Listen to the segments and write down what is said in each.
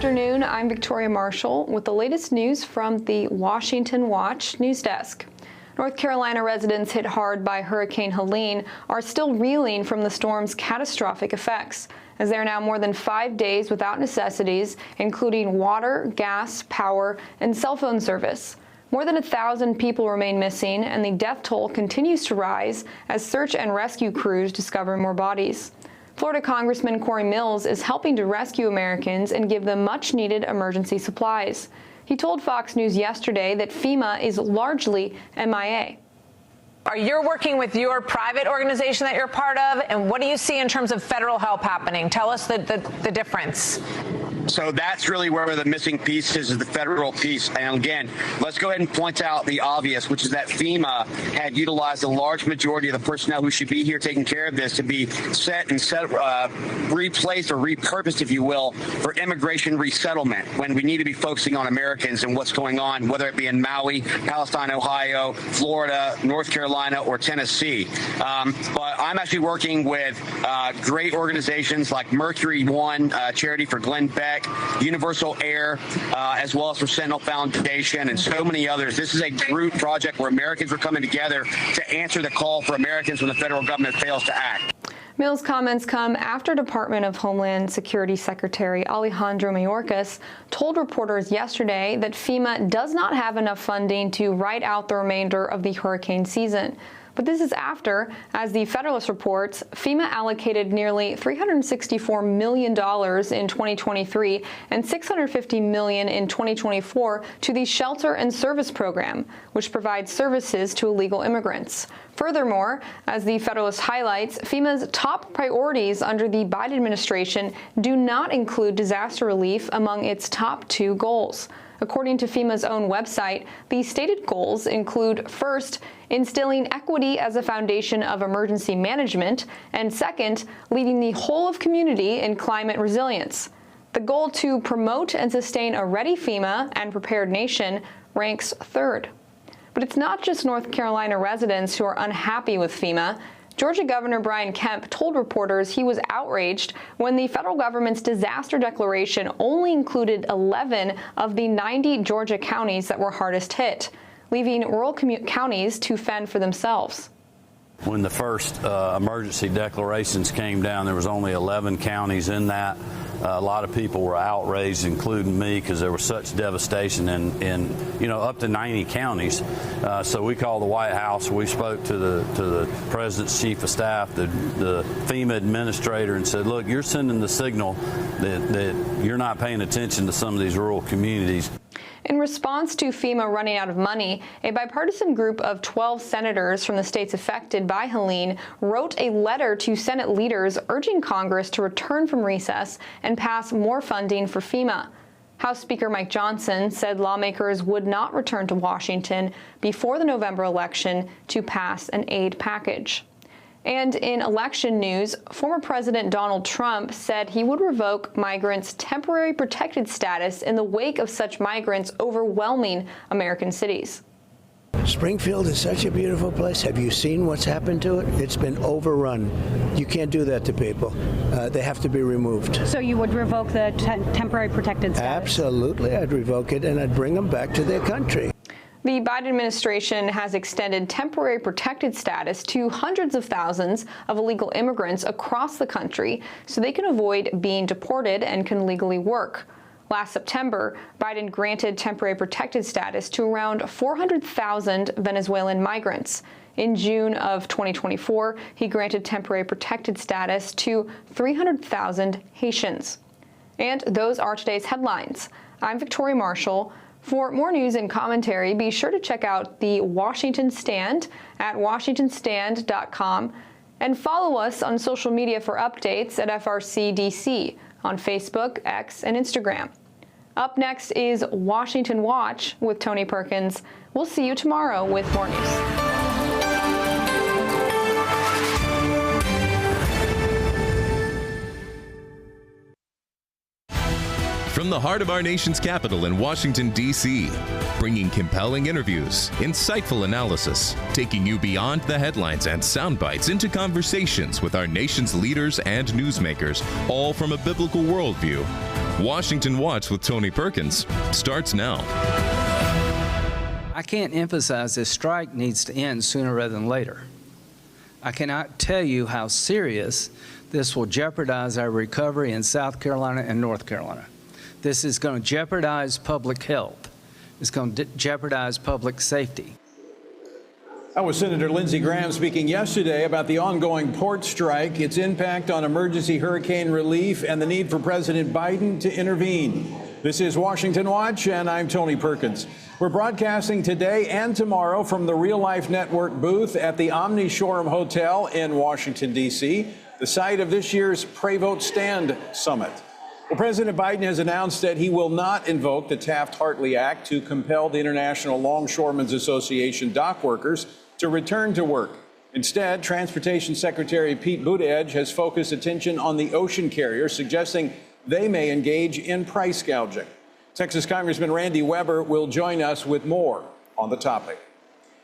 afternoon. I'm Victoria Marshall with the latest news from the Washington Watch news desk. North Carolina residents hit hard by Hurricane Helene are still reeling from the storm's catastrophic effects, as they are now more than 5 days without necessities, including water, gas, power, and cell phone service. More than 1,000 people remain missing, and the death toll continues to rise as search and rescue crews discover more bodies. Florida Congressman Corey Mills is helping to rescue Americans and give them much-needed emergency supplies. He told Fox News yesterday that FEMA is largely MIA. Are you working with your private organization that you're part of, and what do you see in terms of federal help happening? Tell us the difference. So that's really where the missing piece is the federal piece. And again, let's go ahead and point out the obvious, which is that FEMA had utilized a large majority of the personnel who should be here taking care of this to be replaced or repurposed, if you will, for immigration resettlement, when we need to be focusing on Americans and what's going on, whether it be in Maui, Palestine, Ohio, Florida, North Carolina, or Tennessee. But I'm actually working with great organizations like Mercury One, charity for Glenn Beck, Universal Air, as well as for Sentinel Foundation, and so many others. This is a group project where Americans are coming together to answer the call for Americans when the federal government fails to act. Mills' comments come after Department of Homeland Security Secretary Alejandro Mayorkas told reporters yesterday that FEMA does not have enough funding to ride out the remainder of the hurricane season. But this is after, as the Federalist reports, FEMA allocated nearly $364 million in 2023 and $650 million in 2024 to the Shelter and Service Program, which provides services to illegal immigrants. Furthermore, as the Federalist highlights, FEMA's top priorities under the Biden administration do not include disaster relief among its top 2 goals. According to FEMA's own website, the stated goals include, first, instilling equity as a foundation of emergency management, and second, leading the whole of community in climate resilience. The goal to promote and sustain a ready FEMA and prepared nation ranks 3rd. But it's not just North Carolina residents who are unhappy with FEMA. Georgia Governor Brian Kemp told reporters he was outraged when the federal government's disaster declaration only included 11 of the 90 Georgia counties that were hardest hit, leaving rural counties to fend for themselves. When the first emergency declarations came down, there was only 11 counties in that. A lot of people were outraged, including me, because there was such devastation in up to 90 counties. So we called the White House. We spoke to the president's chief of staff, the FEMA administrator, and said, "Look, you're sending the signal that you're not paying attention to some of these rural communities." In response to FEMA running out of money, a bipartisan group of 12 senators from the states affected by Helene wrote a letter to Senate leaders urging Congress to return from recess and pass more funding for FEMA. House Speaker Mike Johnson said lawmakers would not return to Washington before the November election to pass an aid package. And in election news, former President Donald Trump said he would revoke migrants' temporary protected status in the wake of such migrants overwhelming American cities. Springfield is such a beautiful place. Have you seen what's happened to it? It's been overrun. You can't do that to people. They have to be removed. So you would revoke the temporary protected status? Absolutely. I'd revoke it, and I'd bring them back to their country. The Biden administration has extended temporary protected status to hundreds of thousands of illegal immigrants across the country so they can avoid being deported and can legally work. Last September, Biden granted temporary protected status to around 400,000 Venezuelan migrants. In June of 2024, he granted temporary protected status to 300,000 Haitians. And those are today's headlines. I'm Victoria Marshall. For more news and commentary, be sure to check out the Washington Stand at washingtonstand.com and follow us on social media for updates at FRCDC on Facebook, X, and Instagram. Up next is Washington Watch with Tony Perkins. We'll see you tomorrow with more news. From the heart of our nation's capital in Washington, D.C., bringing compelling interviews, insightful analysis, taking you beyond the headlines and sound bites into conversations with our nation's leaders and newsmakers, all from a biblical worldview. Washington Watch with Tony Perkins starts now. I can't emphasize this strike needs to end sooner rather than later. I cannot tell you how serious this will jeopardize our recovery in South Carolina and North Carolina. This is going to jeopardize public health. It's going to jeopardize public safety. That was Senator Lindsey Graham speaking yesterday about the ongoing port strike, its impact on emergency hurricane relief, and the need for President Biden to intervene. This is Washington Watch, and I'm Tony Perkins. We're broadcasting today and tomorrow from the Real Life Network booth at the Omni Shoreham Hotel in Washington, D.C., the site of this year's Pray Vote Stand Summit. Well, President Biden has announced that he will not invoke the Taft-Hartley Act to compel the International Longshoremen's Association dock workers to return to work. Instead, Transportation Secretary Pete Buttigieg has focused attention on the ocean carriers, suggesting they may engage in price gouging. Texas Congressman Randy Weber will join us with more on the topic.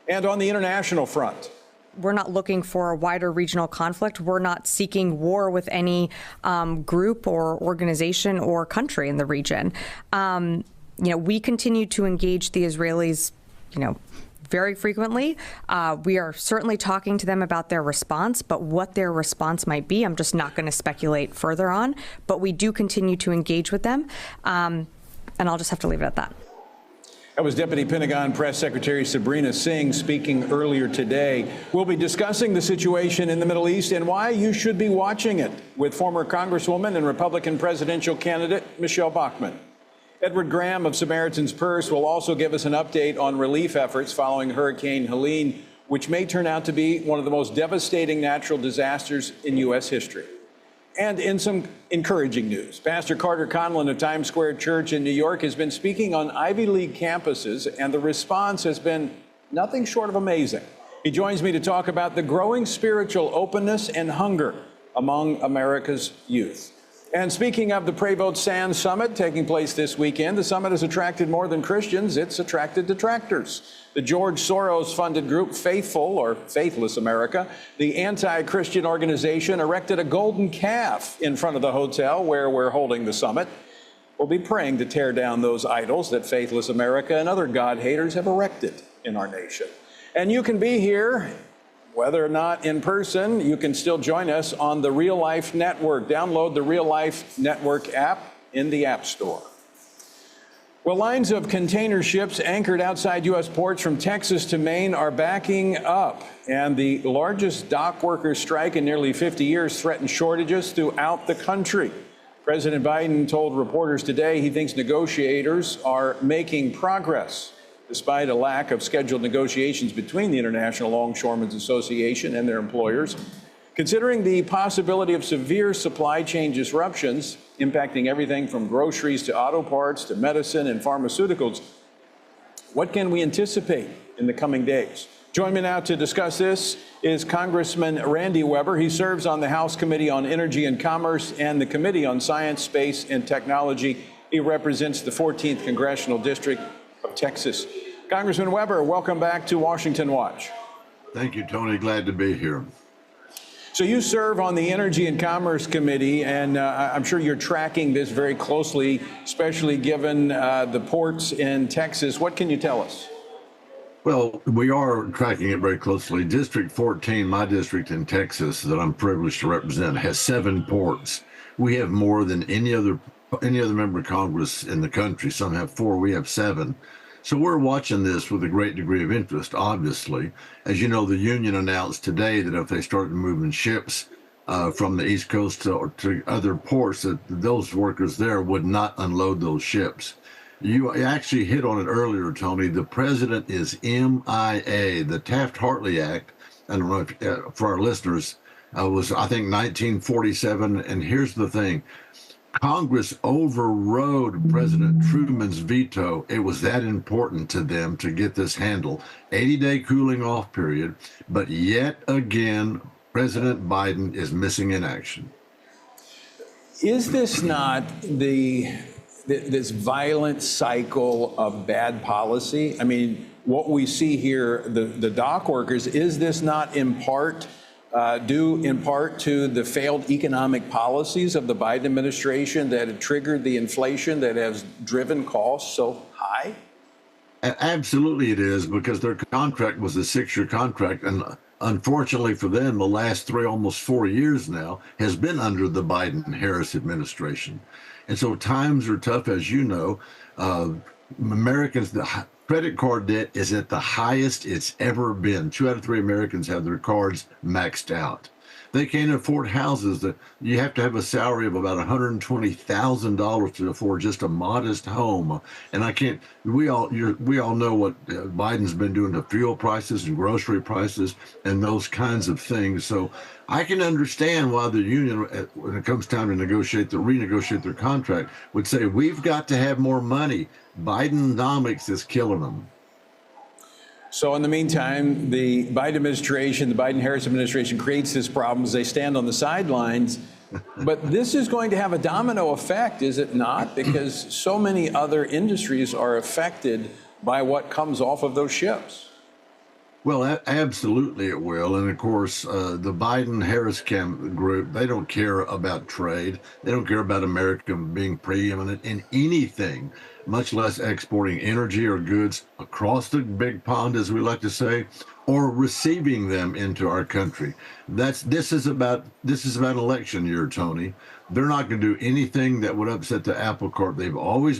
And on the international front, we're not looking for a wider regional conflict. We're not seeking war with any group or organization or country in the region. We continue to engage the Israelis, very frequently. We are certainly talking to them about their response, but what their response might be, I'm just not going to speculate further on. But we do continue to engage with them, and I'll just have to leave it at that. That was Deputy Pentagon Press Secretary Sabrina Singh speaking earlier today. We'll be discussing the situation in the Middle East and why you should be watching it with former Congresswoman and Republican presidential candidate Michelle Bachmann. Edward Graham of Samaritan's Purse will also give us an update on relief efforts following Hurricane Helene, which may turn out to be one of the most devastating natural disasters in U.S. history. And in some encouraging news, Pastor Carter Conlon of Times Square Church in New York has been speaking on Ivy League campuses, and the response has been nothing short of amazing. He joins me to talk about the growing spiritual openness and hunger among America's youth. And speaking of the Pray Vote Stand Summit taking place this weekend, the summit has attracted more than Christians, it's attracted detractors. The George Soros-funded group Faithful, or Faithless America, the anti-Christian organization, erected a golden calf in front of the hotel where we're holding the summit. We'll be praying to tear down those idols that Faithless America and other God-haters have erected in our nation. And you can be here, whether or not in person. You can still join us on the Real Life Network. Download the Real Life Network app in the App Store. Well, lines of container ships anchored outside U.S. ports from Texas to Maine are backing up, and the largest dock workers' strike in nearly 50 years threatens shortages throughout the country. President Biden told reporters today he thinks negotiators are making progress, despite a lack of scheduled negotiations between the International Longshoremen's Association and their employers. Considering the possibility of severe supply chain disruptions impacting everything from groceries to auto parts to medicine and pharmaceuticals, what can we anticipate in the coming days? Join me now to discuss this is Congressman Randy Weber. He serves on the House Committee on Energy and Commerce and the Committee on Science, Space, and Technology. He represents the 14th Congressional District of Texas. Congressman Weber, welcome back to Washington Watch. Thank you, Tony. Glad to be here. So you serve on the Energy and Commerce Committee, and I'm sure you're tracking this very closely, especially given the ports in Texas. What can you tell us? Well, we are tracking it very closely. District 14, my district in Texas that I'm privileged to represent, has 7 ports. We have more than any other member of Congress in the country. Some have 4, we have 7. So we're watching this with a great degree of interest, obviously. As you know, the union announced today that if they started moving ships from the East Coast to other ports, that those workers there would not unload those ships. You actually hit on it earlier, Tony. The president is MIA. The Taft-Hartley Act, I don't know if, for our listeners, was, I think, 1947. And here's the thing. Congress overrode President Truman's veto. It was that important to them to get this handled. 80-day cooling off period. But yet again, President Biden is missing in action. Is this not this violent cycle of bad policy? I mean, what we see here, the dock workers, is this not in part due in part to the failed economic policies of the Biden administration that had triggered the inflation that has driven costs so high? Absolutely it is, because their contract was a 6-year contract, and unfortunately for them, the last 3, almost 4 years now has been under the Biden-Harris administration. And so times are tough, as you know. Americans, the credit card debt is at the highest it's ever been. 2 out of 3 Americans have their cards maxed out. They can't afford houses. That you have to have a salary of about $120,000 to afford just a modest home. And I can't. We all know what Biden's been doing to fuel prices and grocery prices and those kinds of things. So I can understand why the union, when it comes time to renegotiate their contract, would say we've got to have more money. Bidenomics is killing them. So in the meantime, the Biden administration, the Biden-Harris administration creates this problem as they stand on the sidelines. But this is going to have a domino effect, is it not? Because so many other industries are affected by what comes off of those ships. Well, absolutely it will. And of course, the Biden-Harris group, they don't care about trade. They don't care about America being preeminent in anything, much less exporting energy or goods across the big pond, as we like to say, or receiving them into our country. This is about election year, Tony. They're not going to do anything that would upset the apple cart. They've always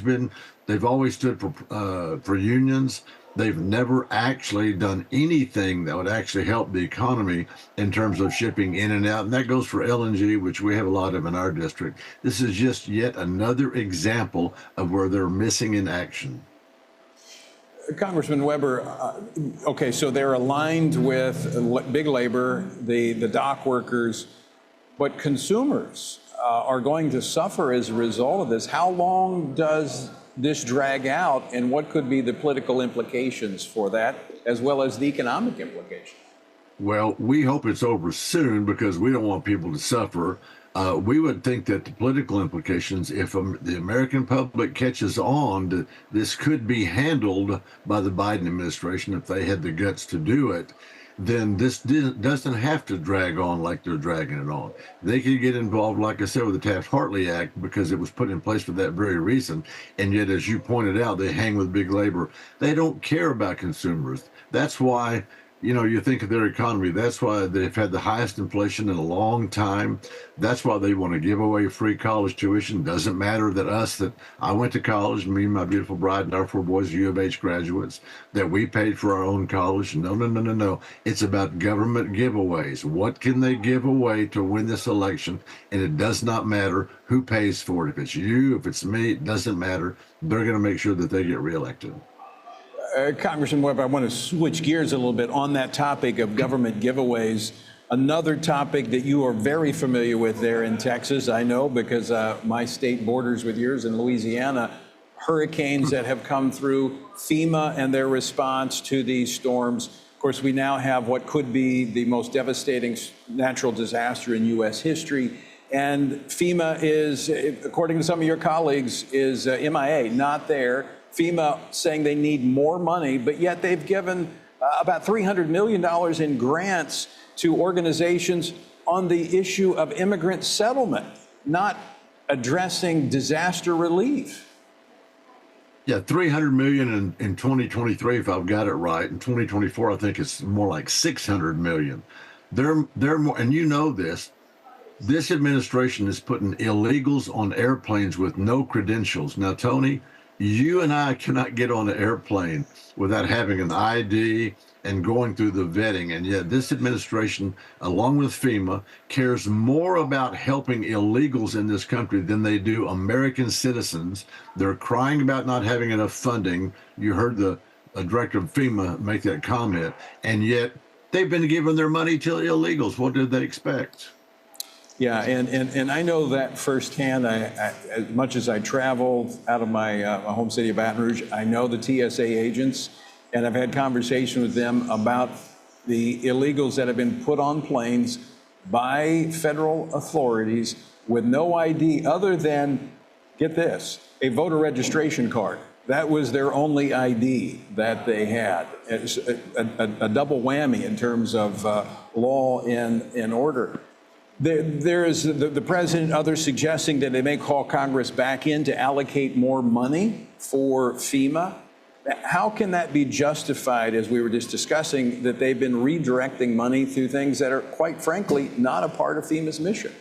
stood for unions. They've never actually done anything that would actually help the economy in terms of shipping in and out. And that goes for LNG, which we have a lot of in our district. This is just yet another example of where they're missing in action. Congressman Weber, okay, so they're aligned with big labor, the dock workers, but consumers are going to suffer as a result of this. How long does this drag out, and what could be the political implications for that, as well as the economic implications? Well, we hope it's over soon, because we don't want people to suffer. We would think that the political implications, if the American public catches on, this could be handled by the Biden administration if they had the guts to do it. Then this doesn't have to drag on like they're dragging it on. They could get involved, like I said, with the Taft-Hartley Act, because it was put in place for that very reason. And yet, as you pointed out, they hang with big labor. They don't care about consumers. That's why, you think of their economy. That's why they've had the highest inflation in a long time. That's why they want to give away free college tuition. Doesn't matter that I went to college, me and my beautiful bride and our 4 boys, U of H graduates, that we paid for our own college. No. It's about government giveaways. What can they give away to win this election? And it does not matter who pays for it. If it's you, if it's me, it doesn't matter. They're going to make sure that they get reelected. Congressman Webb, I want to switch gears a little bit on that topic of government giveaways. Another topic that you are very familiar with there in Texas, I know, because my state borders with yours in Louisiana. Hurricanes that have come through, FEMA and their response to these storms. Of course, we now have what could be the most devastating natural disaster in U.S. history. And FEMA is, according to some of your colleagues, is MIA, not there. FEMA saying they need more money, but yet they've given about $300 million in grants to organizations on the issue of immigrant settlement, not addressing disaster relief. Yeah, $300 million in 2023, if I've got it right. In 2024, I think it's more like $600 million. They're more, and you know this. This administration is putting illegals on airplanes with no credentials. Now, Tony, you and I cannot get on an airplane without having an ID and going through the vetting. And yet this administration, along with FEMA, cares more about helping illegals in this country than they do American citizens. They're crying about not having enough funding. You heard the director of FEMA make that comment. And yet they've been giving their money to illegals. What did they expect? Yeah, and I know that firsthand. As much as I traveled out of my home city of Baton Rouge, I know the TSA agents, and I've had conversations with them about the illegals that have been put on planes by federal authorities with no ID other than, get this, a voter registration card. That was their only ID that they had. It's a double whammy in terms of law and order. There is the president, others suggesting that they may call Congress back in to allocate more money for FEMA. How can that be justified, as we were just discussing, that they've been redirecting money through things that are, quite frankly, not a part of FEMA's mission?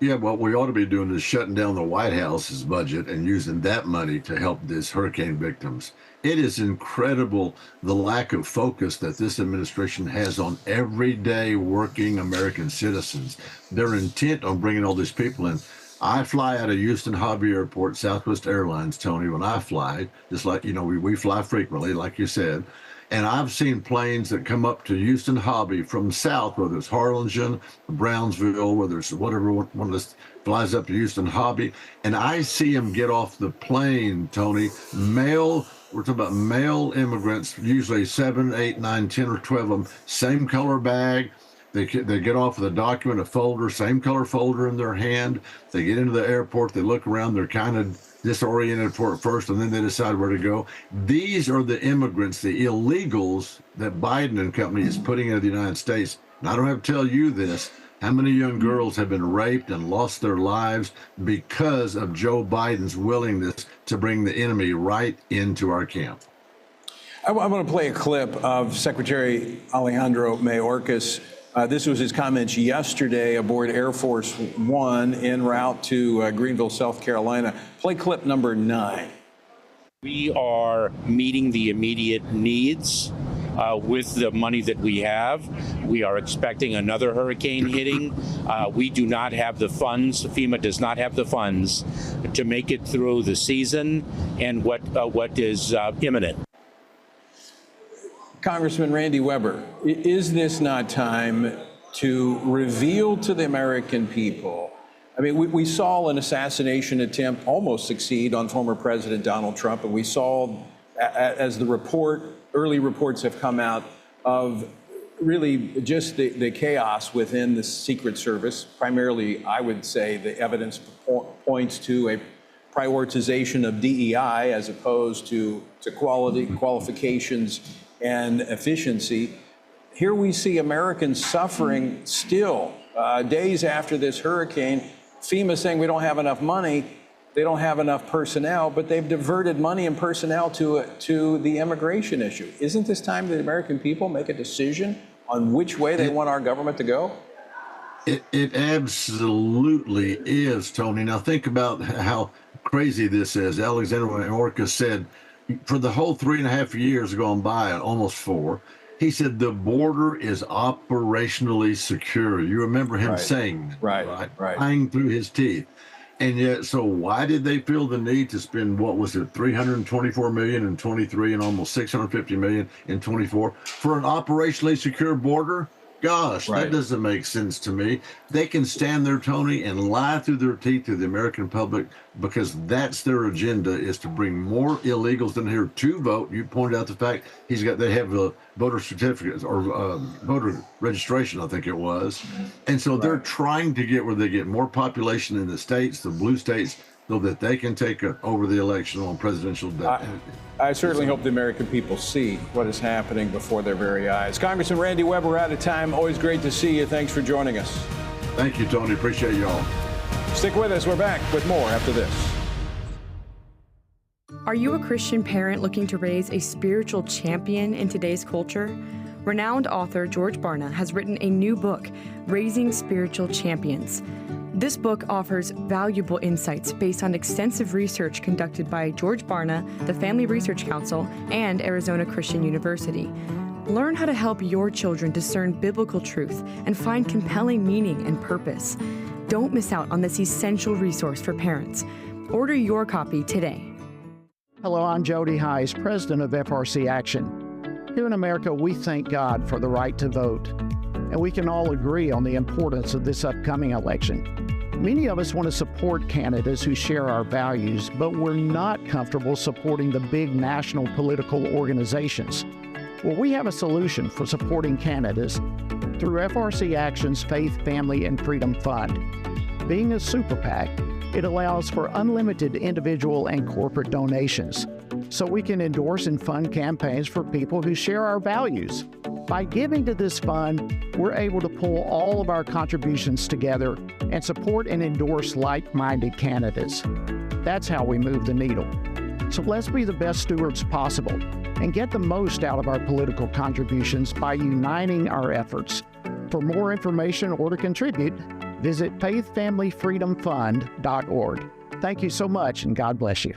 Yeah, what we ought to be doing is shutting down the White House's budget and using that money to help these hurricane victims. It is incredible the lack of focus that this administration has on everyday working American citizens. They're intent on bringing all these people in. I fly out of Houston Hobby Airport, Southwest Airlines, Tony, when I fly, just like, you know, we fly frequently, like you said. And I've seen planes that come up to Houston Hobby from south, whether it's Harlingen, Brownsville, whether it's whatever one that flies up to Houston Hobby. And I see them get off the plane, Tony, we're talking about male immigrants, usually 7, 8, 9, 10, or 12 of them, same color bag. They get off with a document, a folder, same color folder in their hand. They get into the airport, they look around, they're kind of disoriented for it first, and then they decide where to go. These are the immigrants, the illegals that Biden and company is putting into the United States. And I don't have to tell you this. How many young girls have been raped and lost their lives because of Joe Biden's willingness to bring the enemy right into our camp? I want to play a clip of Secretary Alejandro Mayorkas. This was his comments yesterday aboard Air Force One en route to Greenville, South Carolina. Play clip number 9. We are meeting the immediate needs with the money that we have. We are expecting another hurricane hitting. We do not have the funds. FEMA does not have the funds to make it through the season and what is imminent. Congressman Randy Weber, is this not time to reveal to the American people? I mean, we saw an assassination attempt almost succeed on former President Donald Trump, and we saw, as early reports have come out, of really just the chaos within the Secret Service. Primarily, I would say the evidence points to a prioritization of DEI as opposed to quality, qualifications, and efficiency. Here we see Americans suffering still, days after this hurricane. FEMA saying we don't have enough money, they don't have enough personnel, but they've diverted money and personnel to the immigration issue. Isn't this time the American people make a decision on which way they want our government to go? It absolutely is, Tony. Now think about how crazy this is. Alexander Mayorkas said, for the whole 3.5 years gone by, almost 4, he said the border is operationally secure. You remember him saying that, right? Lying through his teeth. And yet, so why did they feel the need to spend, what was it, $324 million in 23 and almost $650 million in 24 for an operationally secure border? Gosh, that doesn't make sense to me. They can stand there, Tony, and lie through their teeth to the American public because that's their agenda, is to bring more illegals in here to vote. You pointed out the fact they have voter certificates or voter registration, I think it was. And so they're trying to get where they get more population in the states, the blue states, so that they can take over the election on presidential day. I certainly hope the American people see what is happening before their very eyes. Congressman Randy Weber, we're out of time. Always great to see you. Thanks for joining us. Thank you, Tony. Appreciate you all. Stick with us. We're back with more after this. Are you a Christian parent looking to raise a spiritual champion in today's culture? Renowned author George Barna has written a new book, Raising Spiritual Champions. This book offers valuable insights based on extensive research conducted by George Barna, the Family Research Council, and Arizona Christian University. Learn how to help your children discern biblical truth and find compelling meaning and purpose. Don't miss out on this essential resource for parents. Order your copy today. Hello, I'm Jody Heiss, president of FRC Action. Here in America, we thank God for the right to vote, and we can all agree on the importance of this upcoming election. Many of us want to support candidates who share our values, but we're not comfortable supporting the big national political organizations. Well, we have a solution for supporting candidates through FRC Action's Faith, Family, and Freedom Fund. Being a super PAC, it allows for unlimited individual and corporate donations. so we can endorse and fund campaigns for people who share our values. By giving to this fund, we're able to pull all of our contributions together and support and endorse like-minded candidates. That's how we move the needle. So let's be the best stewards possible and get the most out of our political contributions by uniting our efforts. For more information or to contribute, visit faithfamilyfreedomfund.org. Thank you so much, and God bless you.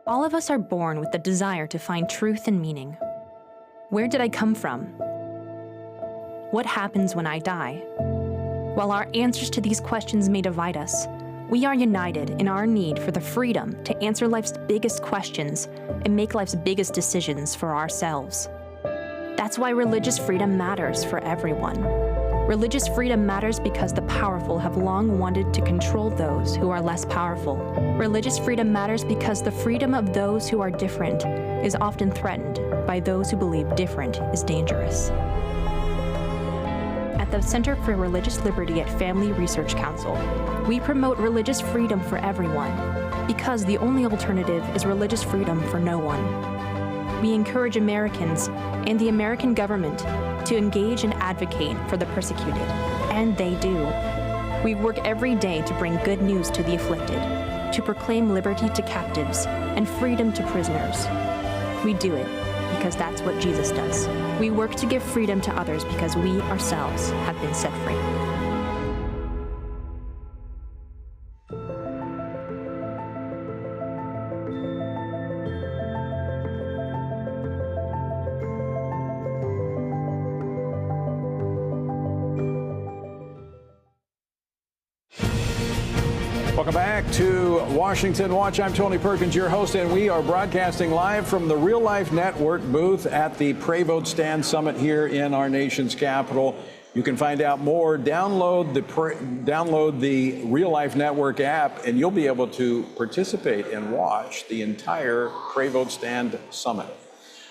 All of us are born with the desire to find truth and meaning. Where did I come from? What happens when I die? While our answers to these questions may divide us, we are united in our need for the freedom to answer life's biggest questions and make life's biggest decisions for ourselves. That's why religious freedom matters for everyone. Religious freedom matters because the powerful have long wanted to control those who are less powerful. Religious freedom matters because the freedom of those who are different is often threatened by those who believe different is dangerous. At the Center for Religious Liberty at Family Research Council, we promote religious freedom for everyone because the only alternative is religious freedom for no one. We encourage Americans and the American government to engage and advocate for the persecuted, and they do. We work every day to bring good news to the afflicted, to proclaim liberty to captives and freedom to prisoners. We do it because that's what Jesus does. We work to give freedom to others because we ourselves have been set free. Welcome back to Washington Watch. I'm Tony Perkins, your host, and we are broadcasting live from the Real Life Network booth at the Pray Vote Stand Summit here in our nation's capital. You can find out more. Download the Real Life Network app, and you'll be able to participate and watch the entire Pray Vote Stand Summit.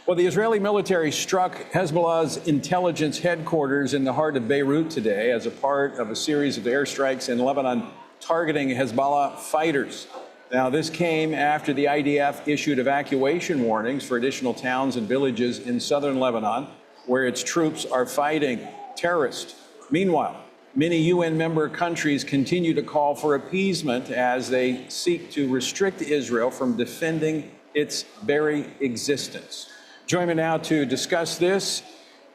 Well, the Israeli military struck Hezbollah's intelligence headquarters in the heart of Beirut today as a part of a series of airstrikes in Lebanon targeting Hezbollah fighters. Now, this came after the IDF issued evacuation warnings for additional towns and villages in southern Lebanon, where its troops are fighting terrorists. Meanwhile, many UN member countries continue to call for appeasement as they seek to restrict Israel from defending its very existence. Join me now to discuss this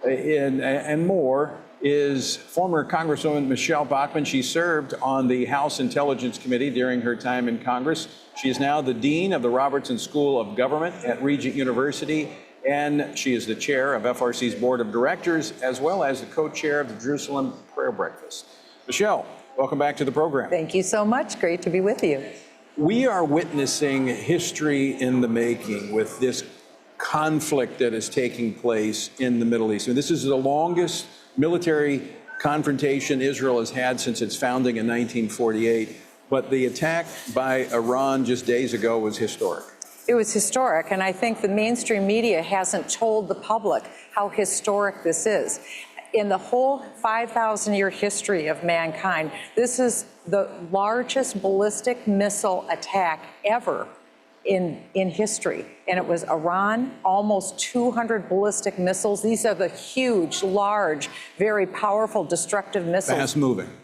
and more is former Congresswoman Michelle Bachmann. She served on the House Intelligence Committee during her time in Congress. She is now the Dean of the Robertson School of Government at Regent University, and she is the chair of FRC's Board of Directors, as well as the co-chair of the Jerusalem Prayer Breakfast. Michelle, welcome back to the program. Thank you so much. Great to be with you. We are witnessing history in the making with this conflict that is taking place in the Middle East. And this is the longest military confrontation Israel has had since its founding in 1948. But the attack by Iran just days ago was historic. It was historic, and I think the mainstream media hasn't told the public how historic this is. In the whole 5,000-year history of mankind, this is the largest ballistic missile attack ever in history. And it was Iran, almost 200 ballistic missiles. These are the huge, large, very powerful, destructive missiles.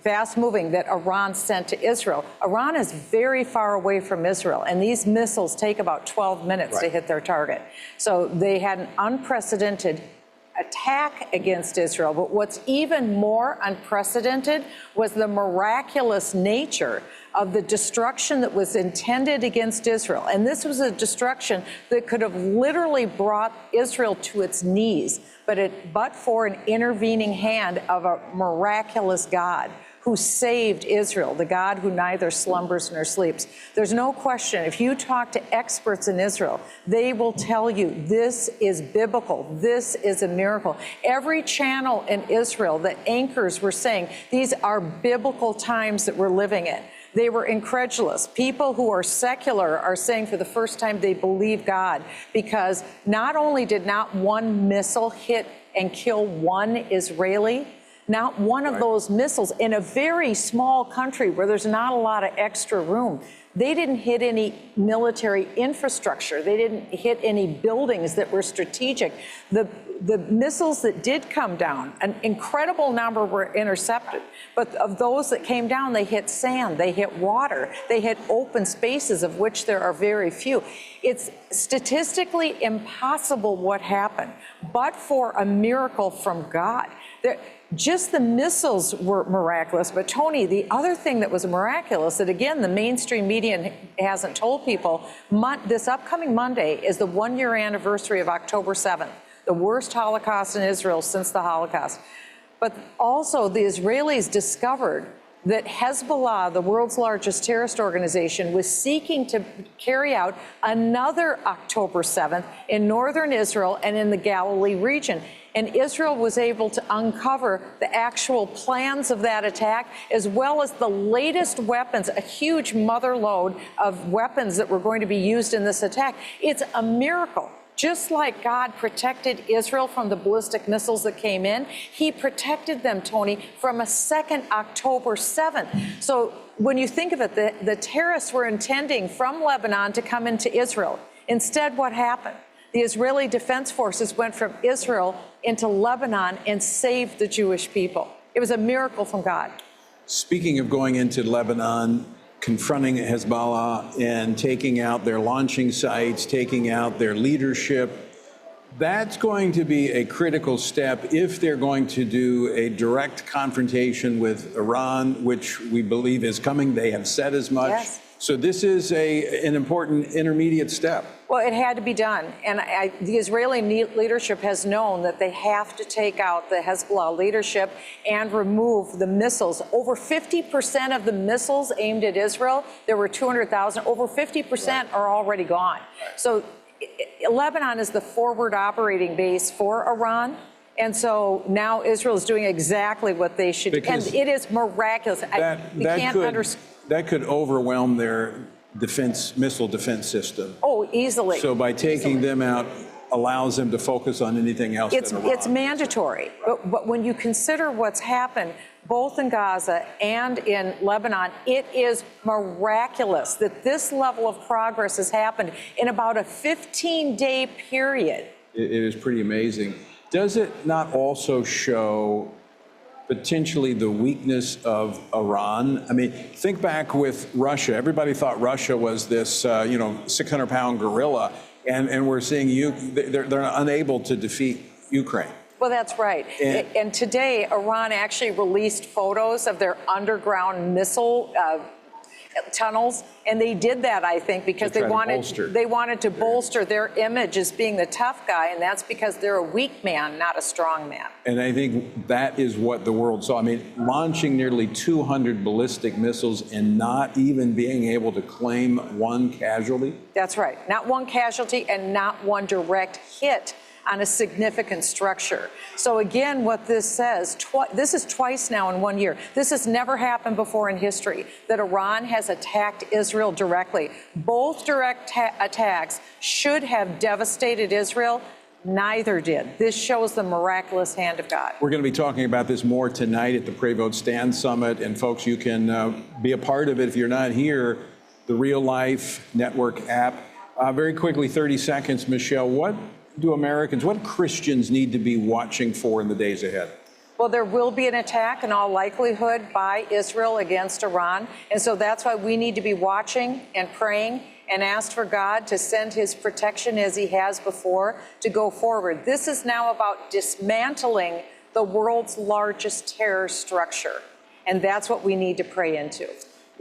Fast-moving that Iran sent to Israel. Iran is very far away from Israel, and these missiles take about 12 minutes to hit their target. So they had an unprecedented attack against Israel. But what's even more unprecedented was the miraculous nature of the destruction that was intended against Israel. And this was a destruction that could have literally brought Israel to its knees, but for an intervening hand of a miraculous God who saved Israel, the God who neither slumbers nor sleeps. There's no question, if you talk to experts in Israel, they will tell you this is biblical, this is a miracle. Every channel in Israel, the anchors were saying, these are biblical times that we're living in. They were incredulous. People who are secular are saying for the first time they believe God, because not only did not one missile hit and kill one Israeli, Not one of those missiles in a very small country where there's not a lot of extra room. They didn't hit any military infrastructure. They didn't hit any buildings that were strategic. The missiles that did come down, an incredible number were intercepted. But of those that came down, they hit sand, they hit water, they hit open spaces, of which there are very few. It's statistically impossible what happened, but for a miracle from God. Just the missiles were miraculous. But Tony, the other thing that was miraculous that, again, the mainstream media hasn't told people, this upcoming Monday is the 1-year anniversary of October 7th, the worst Holocaust in Israel since the Holocaust. But also the Israelis discovered that Hezbollah, the world's largest terrorist organization, was seeking to carry out another October 7th in northern Israel and in the Galilee region. And Israel was able to uncover the actual plans of that attack, as well as the latest weapons, a huge mother lode of weapons that were going to be used in this attack. It's a miracle. Just like God protected Israel from the ballistic missiles that came in, he protected them, Tony, from a second October 7th. So when you think of it, the terrorists were intending from Lebanon to come into Israel. Instead, what happened? The Israeli Defense Forces went from Israel into Lebanon and saved the Jewish people. It was a miracle from God. Speaking of going into Lebanon, confronting Hezbollah and taking out their launching sites, taking out their leadership, that's going to be a critical step if they're going to do a direct confrontation with Iran, which we believe is coming. They have said as much. Yes. So this is an important intermediate step. Well, it had to be done. And the Israeli leadership has known that they have to take out the Hezbollah leadership and remove the missiles. Over 50% of the missiles aimed at Israel, there were 200,000, over 50% are already gone. So Lebanon is the forward operating base for Iran. And so now Israel is doing exactly what they should do. And it is miraculous. That could overwhelm their missile defense system. Oh, easily. So by taking them out allows them to focus on anything else. It's mandatory. But when you consider what's happened both in Gaza and in Lebanon, it is miraculous that this level of progress has happened in about a 15-day period. It is pretty amazing. Does it not also show potentially the weakness of Iran? I mean, think back with Russia. Everybody thought Russia was this, 600-pound gorilla, and we're seeing they're unable to defeat Ukraine. Well, that's right. And today, Iran actually released photos of their underground missile tunnels, and they did that, I think, because they wanted to bolster their image as being the tough guy, and that's because they're a weak man, not a strong man. And I think that is what the world saw. I mean, launching nearly 200 ballistic missiles and not even being able to claim one casualty. That's right. Not one casualty and not one direct hit on a significant structure. So again, what this says, this is twice now in 1 year. This has never happened before in history, that Iran has attacked Israel directly. Both direct attacks should have devastated Israel. Neither did. This shows the miraculous hand of God. We're going to be talking about this more tonight at the Pray Vote Stand Summit. And folks, you can be a part of it if you're not here. The Real Life Network app. Very quickly, 30 seconds, Michelle, what Christians need to be watching for in the days ahead? Well, there will be an attack in all likelihood by Israel against Iran. And so that's why we need to be watching and praying and ask for God to send his protection as he has before to go forward. This is now about dismantling the world's largest terror structure. And that's what we need to pray into.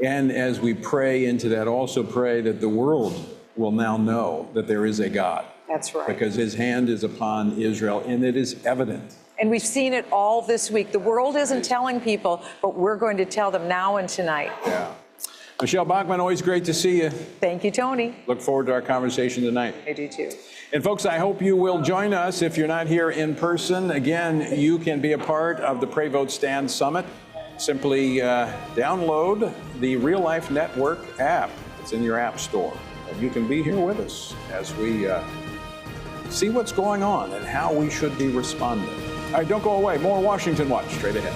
And as we pray into that, also pray that the world will now know that there is a God. That's right. Because his hand is upon Israel, and it is evident. And we've seen it all this week. The world isn't telling people, but we're going to tell them now and tonight. Yeah. Michelle Bachmann, always great to see you. Thank you, Tony. Look forward to our conversation tonight. I do too. And folks, I hope you will join us if you're not here in person. Again, you can be a part of the Pray Vote Stand Summit. Simply download the Real Life Network app. It's in your app store. And you can be here with us as we see what's going on and how we should be responding. All right, don't go away. More Washington Watch straight ahead.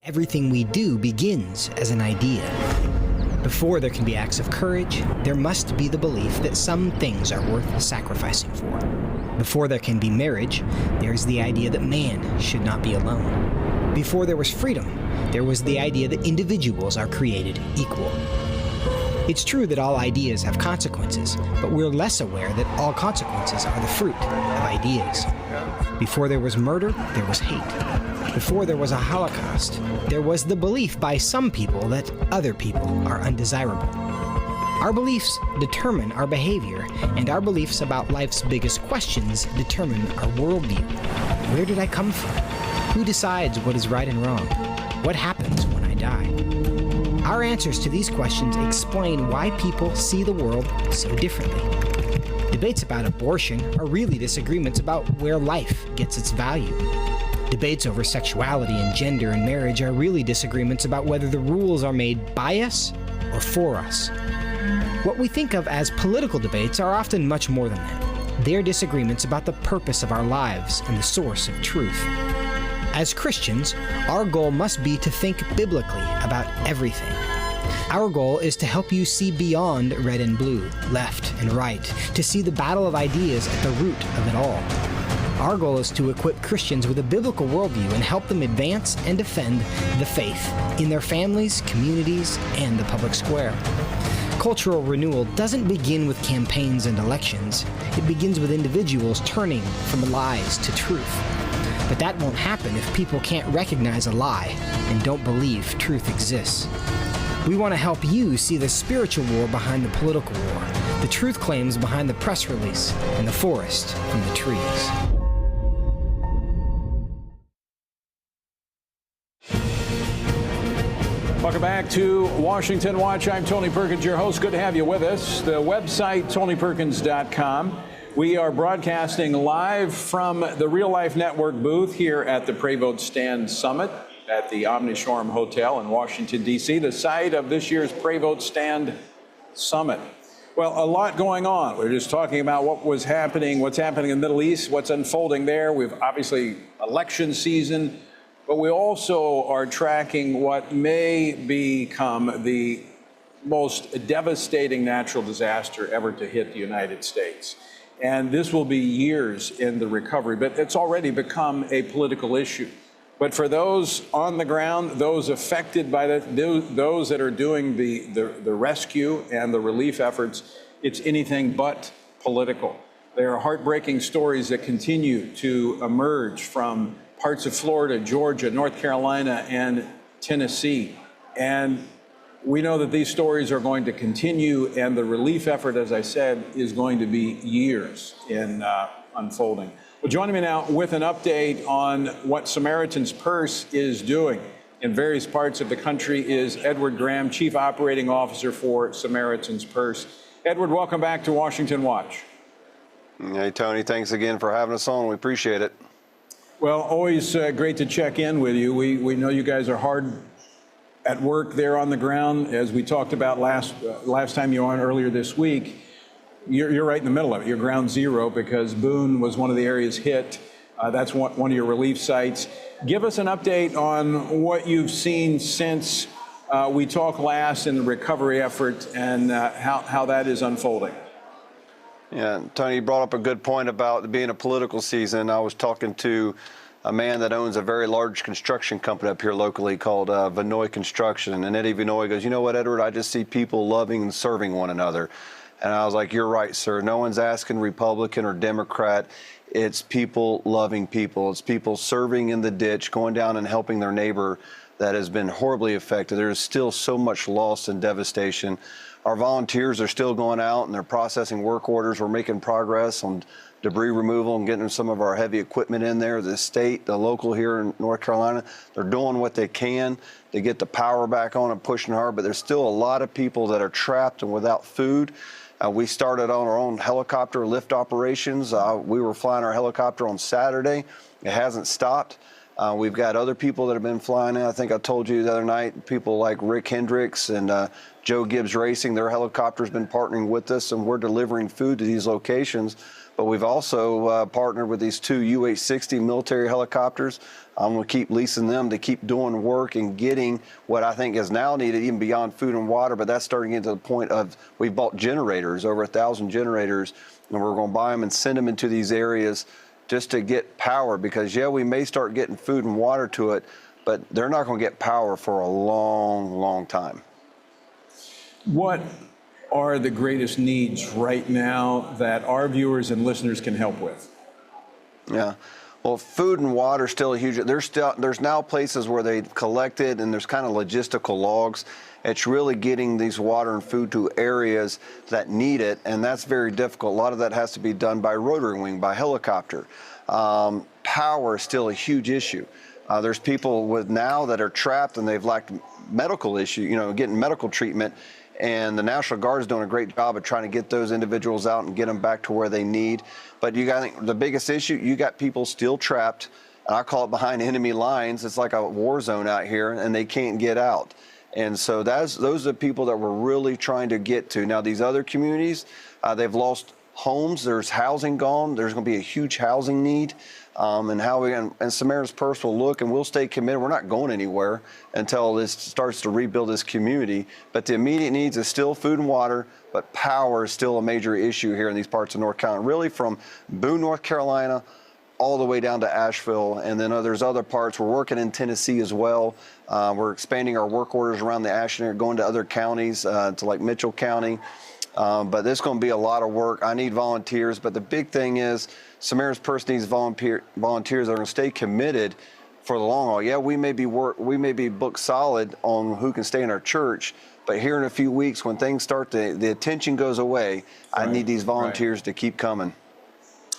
Everything we do begins as an idea. Before there can be acts of courage, there must be the belief that some things are worth sacrificing for. Before there can be marriage, there is the idea that man should not be alone. Before there was freedom, there was the idea that individuals are created equal. It's true that all ideas have consequences, but we're less aware that all consequences are the fruit of ideas. Before there was murder, there was hate. Before there was a Holocaust, there was the belief by some people that other people are undesirable. Our beliefs determine our behavior, and our beliefs about life's biggest questions determine our worldview. Where did I come from? Who decides what is right and wrong? What happens when I die? Our answers to these questions explain why people see the world so differently. Debates about abortion are really disagreements about where life gets its value. Debates over sexuality and gender and marriage are really disagreements about whether the rules are made by us or for us. What we think of as political debates are often much more than that. They're disagreements about the purpose of our lives and the source of truth. As Christians, our goal must be to think biblically about everything. Our goal is to help you see beyond red and blue, left and right, to see the battle of ideas at the root of it all. Our goal is to equip Christians with a biblical worldview and help them advance and defend the faith in their families, communities, and the public square. Cultural renewal doesn't begin with campaigns and elections. It begins with individuals turning from lies to truth. But that won't happen if people can't recognize a lie and don't believe truth exists. We want to help you see the spiritual war behind the political war, the truth claims behind the press release, and the forest from the trees. Welcome back to Washington Watch. I'm Tony Perkins, your host. Good to have you with us. The website, TonyPerkins.com. We are broadcasting live from the Real Life Network booth here at the Pray Vote Stand Summit at the Omnishorum Hotel in Washington, D.C., the site of this year's Pray Vote Stand Summit. Well, a lot going on. We're just talking about what's happening in the Middle East, what's unfolding there. We've obviously election season, but we also are tracking what may become the most devastating natural disaster ever to hit the United States. And this will be years in the recovery, but it's already become a political issue. But for those on the ground, those affected by that, those that are doing the rescue and the relief efforts, it's anything but political. There are heartbreaking stories that continue to emerge from parts of Florida, Georgia, North Carolina, and Tennessee. And we know that these stories are going to continue, and the relief effort, as I said, is going to be years in unfolding. Well, joining me now with an update on what Samaritan's Purse is doing in various parts of the country is Edward Graham, Chief Operating Officer for Samaritan's Purse. Edward, welcome back to Washington Watch. Hey, Tony, thanks again for having us on. We appreciate it. Well, always great to check in with you. We know you guys are hard at work there on the ground, as we talked about last time you were on earlier this week. You're right in the middle of it. You're ground zero because Boone was one of the areas hit. That's one of your relief sites. Give us an update on what you've seen since we talked last in the recovery effort and how that is unfolding. Yeah, Tony, you brought up a good point about being a political season. I was talking to a man that owns a very large construction company up here locally called Vinoy Construction. And Eddie Vinoy goes, you know what, Edward, I just see people loving and serving one another. And I was like, you're right, sir. No one's asking Republican or Democrat. It's people loving people. It's people serving in the ditch, going down and helping their neighbor that has been horribly affected. There is still so much loss and devastation. Our volunteers are still going out and they're processing work orders. We're making progress on debris removal and getting some of our heavy equipment in there. The state, the local here in North Carolina, they're doing what they can to get the power back on and pushing hard, but there's still a lot of people that are trapped and without food. We started on our own helicopter lift operations. We were flying our helicopter on Saturday. It hasn't stopped. We've got other people that have been flying in. I think I told you the other night, people like Rick Hendricks and Joe Gibbs Racing, their helicopter's been partnering with us, and we're delivering food to these locations. But we've also partnered with these 2 UH-60 military helicopters. I'm going to keep leasing them to keep doing work and getting what I think is now needed, even beyond food and water. But that's starting to get to the point of we've bought generators, over 1,000 generators, and we're going to buy them and send them into these areas just to get power. Because, yeah, we may start getting food and water to it, but they're not going to get power for a long, long time. What are the greatest needs right now that our viewers and listeners can help with? Yeah. Well, food and water is still a huge. There's now places where they've collected, and there's kind of logistical logs. It's really getting these water and food to areas that need it, and that's very difficult. A lot of that has to be done by rotary wing, by helicopter. Power is still a huge issue. There's people now that are trapped, and they've lacked medical issue, getting medical treatment. And the National Guard is doing a great job of trying to get those individuals out and get them back to where they need. But the biggest issue, you got people still trapped, and I call it behind enemy lines. It's like a war zone out here, and they can't get out. And so those are the people that we're really trying to get to. Now, these other communities, they've lost homes. There's housing gone. There's going to be a huge housing need. And Samaritan's Purse will look, and we'll stay committed. We're not going anywhere until this starts to rebuild this community. But the immediate needs is still food and water, but power is still a major issue here in these parts of North Carolina, really from Boone, North Carolina, all the way down to Asheville. And then there's other parts. We're working in Tennessee as well. We're expanding our work orders around the Ashland area, going to other counties, to like Mitchell County. But there's going to be a lot of work. I need volunteers. But the big thing is Samaritan's Purse needs volunteers that are going to stay committed for the long haul. Yeah, we may be booked solid on who can stay in our church, but here in a few weeks when things start the attention goes away, I need these volunteers to keep coming.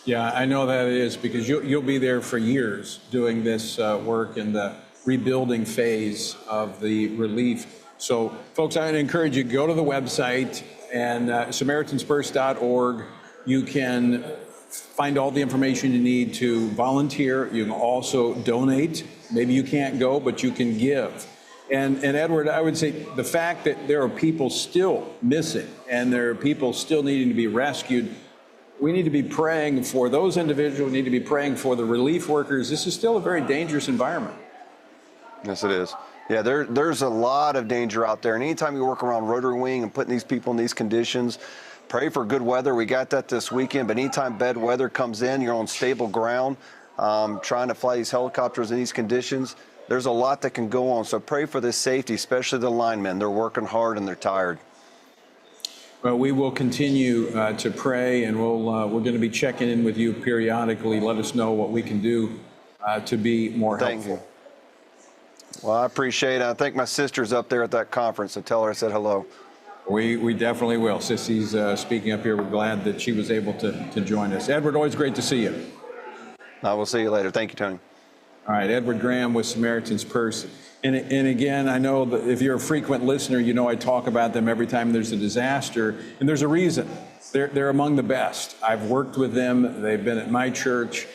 Yeah, I know that it is, because you'll be there for years doing this work in the rebuilding phase of the relief. So, folks, I would encourage you to go to the website and SamaritansPurse.org. You can find all the information you need to volunteer. You can also donate. Maybe you can't go, but you can give. And Edward, I would say the fact that there are people still missing and there are people still needing to be rescued, we need to be praying for those individuals. We need to be praying for the relief workers. This is still a very dangerous environment. Yes, it is. Yeah, there's a lot of danger out there. And anytime you work around rotary wing and putting these people in these conditions, pray for good weather. We got that this weekend, but anytime bad weather comes in, you're on stable ground, trying to fly these helicopters in these conditions. There's a lot that can go on. So pray for this safety, especially the linemen. They're working hard and they're tired. Well, we will continue to pray, and we're going to be checking in with you periodically. Let us know what we can do to be more helpful. Thank you. Well, I appreciate it. I think my sister's up there at that conference, so tell her I said hello. We definitely will. Sissy's speaking up here. We're glad that she was able to join us. Edward, always great to see you. I will see you later. Thank you, Tony. All right, Edward Graham with Samaritan's Purse. And again, I know that if you're a frequent listener, you know I talk about them every time there's a disaster, and there's a reason. They're among the best. I've worked with them. They've been at my church.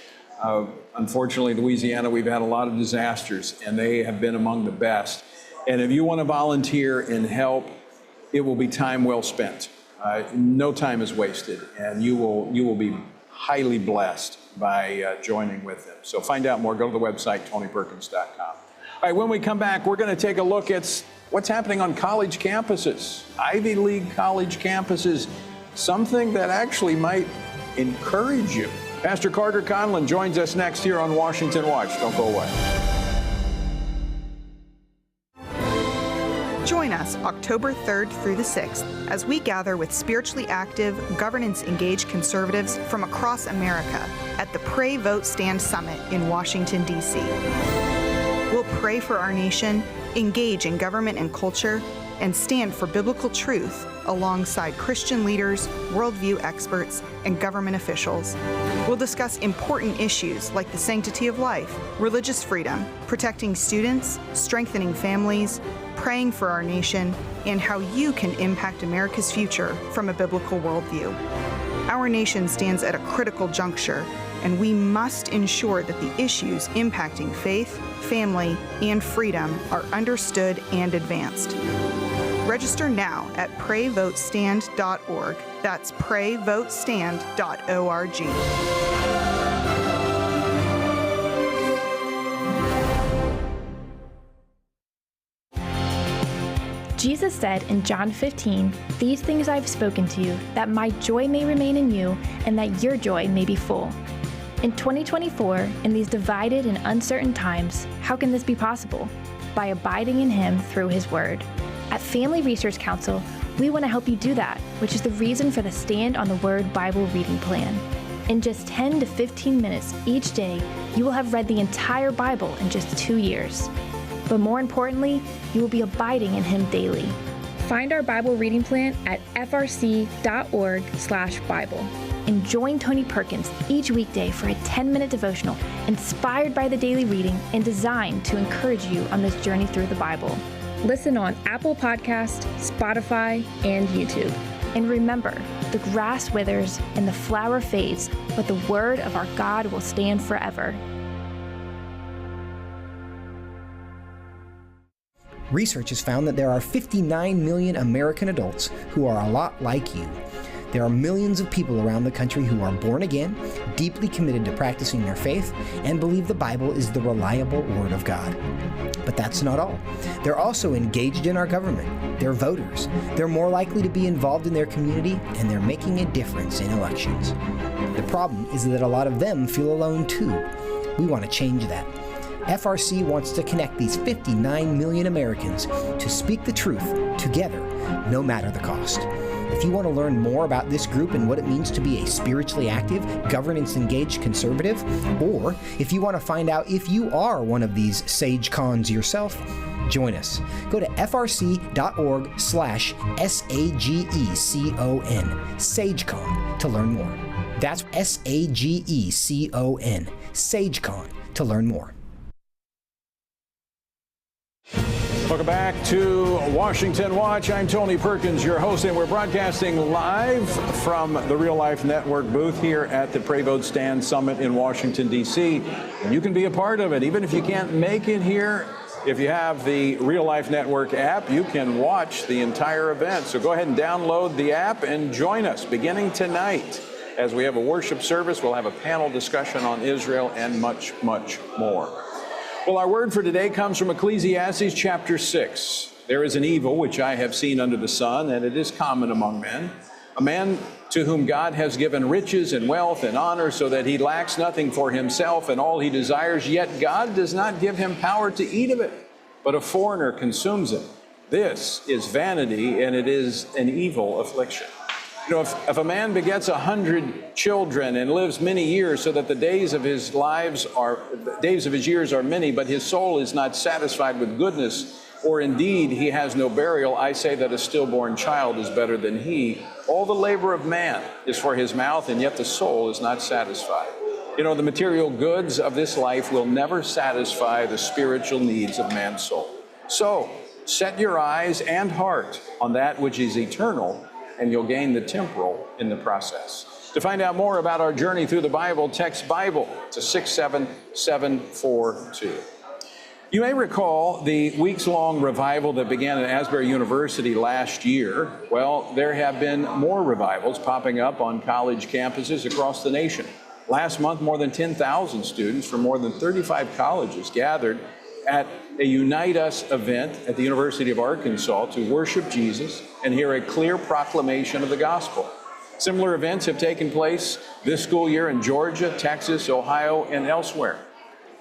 Unfortunately, Louisiana, we've had a lot of disasters, and they have been among the best. And if you want to volunteer and help, it will be time well spent. No time is wasted, and you will be highly blessed by joining with them. So find out more. Go to the website, TonyPerkins.com. All right, when we come back, we're going to take a look at what's happening on college campuses, Ivy League college campuses, something that actually might encourage you. Pastor Carter Conlon joins us next here on Washington Watch. Don't go away. Join us October 3rd through the 6th as we gather with spiritually active, governance-engaged conservatives from across America at the Pray, Vote, Stand Summit in Washington, D.C. We'll pray for our nation, engage in government and culture, and stand for biblical truth alongside Christian leaders, worldview experts, and government officials. We'll discuss important issues like the sanctity of life, religious freedom, protecting students, strengthening families, praying for our nation, and how you can impact America's future from a biblical worldview. Our nation stands at a critical juncture, and we must ensure that the issues impacting faith, family, and freedom are understood and advanced. Register now at PrayVoteStand.org. That's PrayVoteStand.org. Jesus said in John 15, "These things I have spoken to you, that my joy may remain in you, and that your joy may be full." In 2024, in these divided and uncertain times, how can this be possible? By abiding in Him through His Word. At Family Research Council, we want to help you do that, which is the reason for the Stand on the Word Bible reading plan. In just 10 to 15 minutes each day, you will have read the entire Bible in just 2 years. But more importantly, you will be abiding in Him daily. Find our Bible reading plan at frc.org/Bible. And join Tony Perkins each weekday for a 10-minute devotional inspired by the daily reading and designed to encourage you on this journey through the Bible. Listen on Apple Podcasts, Spotify, and YouTube. And remember, the grass withers and the flower fades, but the word of our God will stand forever. Research has found that there are 59 million American adults who are a lot like you. There are millions of people around the country who are born again, deeply committed to practicing their faith, and believe the Bible is the reliable Word of God. But that's not all. They're also engaged in our government. They're voters. They're more likely to be involved in their community, and they're making a difference in elections. The problem is that a lot of them feel alone too. We want to change that. FRC wants to connect these 59 million Americans to speak the truth together, no matter the cost. If you want to learn more about this group and what it means to be a spiritually active, governance-engaged conservative, or if you want to find out if you are one of these sage cons yourself, join us. Go to frc.org/SAGECON, SageCon, to learn more. That's SAGECON, SageCon, to learn more. Welcome back to Washington Watch. I'm Tony Perkins, your host, and we're broadcasting live from the Real Life Network booth here at the Pray Vote Stand Summit in Washington, D.C. And you can be a part of it, even if you can't make it here. If you have the Real Life Network app, you can watch the entire event. So go ahead and download the app and join us beginning tonight. As we have a worship service, we'll have a panel discussion on Israel and much, much more. Well, our word for today comes from Ecclesiastes chapter 6. There is an evil which I have seen under the sun, and it is common among men. A man to whom God has given riches and wealth and honor so that he lacks nothing for himself and all he desires, yet God does not give him power to eat of it, but a foreigner consumes it. This is vanity, and it is an evil affliction. You know, if a man begets 100 children and lives many years so that the days of his years are many, but his soul is not satisfied with goodness, or indeed he has no burial, I say that a stillborn child is better than he. All the labor of man is for his mouth, and yet the soul is not satisfied. You know, the material goods of this life will never satisfy the spiritual needs of man's soul. So, set your eyes and heart on that which is eternal, and you'll gain the temporal in the process. To find out more about our journey through the Bible, text Bible to 67742. You may recall the weeks-long revival that began at Asbury University last year. Well, there have been more revivals popping up on college campuses across the nation. Last month, more than 10,000 students from more than 35 colleges gathered at a Unite Us event at the University of Arkansas to worship Jesus and hear a clear proclamation of the gospel. Similar events have taken place this school year in Georgia, Texas, Ohio, and elsewhere.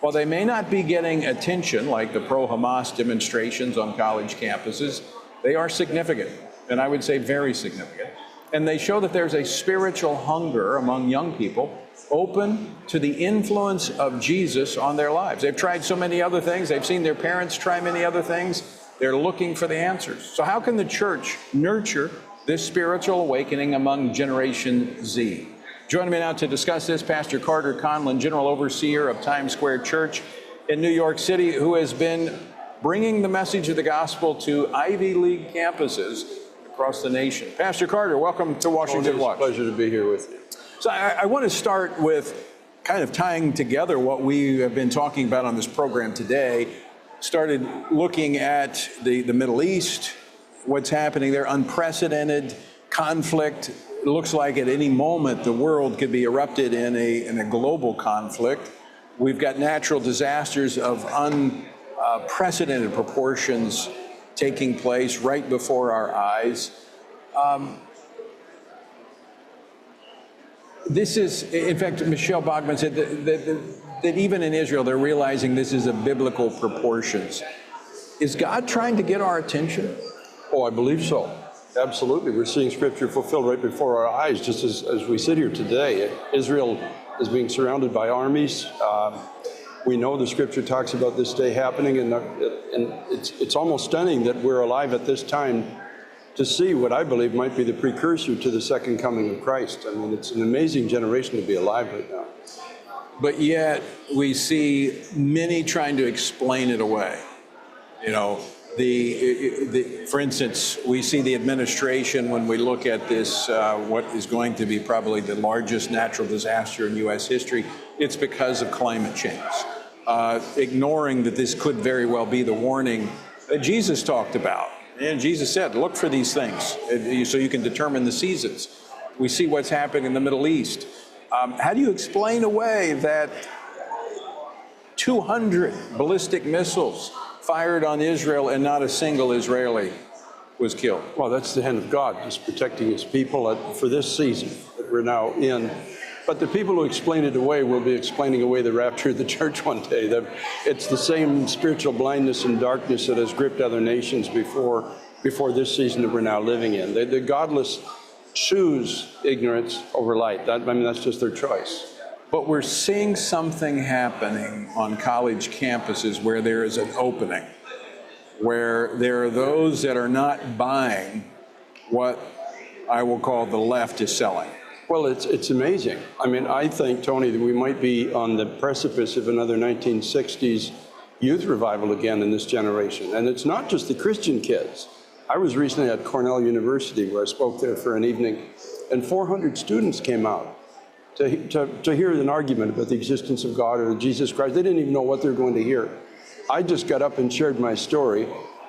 While they may not be getting attention like the pro-Hamas demonstrations on college campuses, they are significant, and I would say very significant. And they show that there's a spiritual hunger among young people open to the influence of Jesus on their lives. They've tried so many other things. They've seen their parents try many other things. They're looking for the answers. So how can the church nurture this spiritual awakening among Generation Z? Joining me now to discuss this, Pastor Carter Conlon, General Overseer of Times Square Church in New York City, who has been bringing the message of the gospel to Ivy League campuses across the nation. Pastor Carter, welcome to Washington Watch. It's a pleasure to be here with you. So I want to start with kind of tying together what we have been talking about on this program today. Started looking at the Middle East, what's happening there. Unprecedented conflict. It looks like at any moment the world could be erupted in a global conflict. We've got natural disasters of unprecedented proportions taking place right before our eyes. This is, in fact, Michelle Bachmann said that even in Israel, they're realizing this is of biblical proportions. Is God trying to get our attention? Oh, I believe so. Absolutely. We're seeing Scripture fulfilled right before our eyes, just as we sit here today. Israel is being surrounded by armies. We know the Scripture talks about this day happening, and it's almost stunning that we're alive at this time to see what I believe might be the precursor to the second coming of Christ. I mean, it's an amazing generation to be alive right now. But yet we see many trying to explain it away. You know, for instance, we see the administration, when we look at this, what is going to be probably the largest natural disaster in U.S. history, it's because of climate change. Ignoring that this could very well be the warning that Jesus talked about. And Jesus said, look for these things so you can determine the seasons. We see what's happening in the Middle East. How do you explain away that 200 ballistic missiles fired on Israel and not a single Israeli was killed? Well, that's the hand of God, just protecting his people for this season that we're now in. But the people who explain it away will be explaining away the rapture of the church one day. It's the same spiritual blindness and darkness that has gripped other nations before this season that we're now living in. The godless choose ignorance over light. That's just their choice. But we're seeing something happening on college campuses where there is an opening, where there are those that are not buying what I will call the left is selling. Well, it's amazing. I mean, I think, Tony, that we might be on the precipice of another 1960s youth revival again in this generation. And it's not just the Christian kids. I was recently at Cornell University, where I spoke there for an evening, and 400 students came out to hear an argument about the existence of God or Jesus Christ. They didn't even know what they were going to hear. I just got up and shared my story,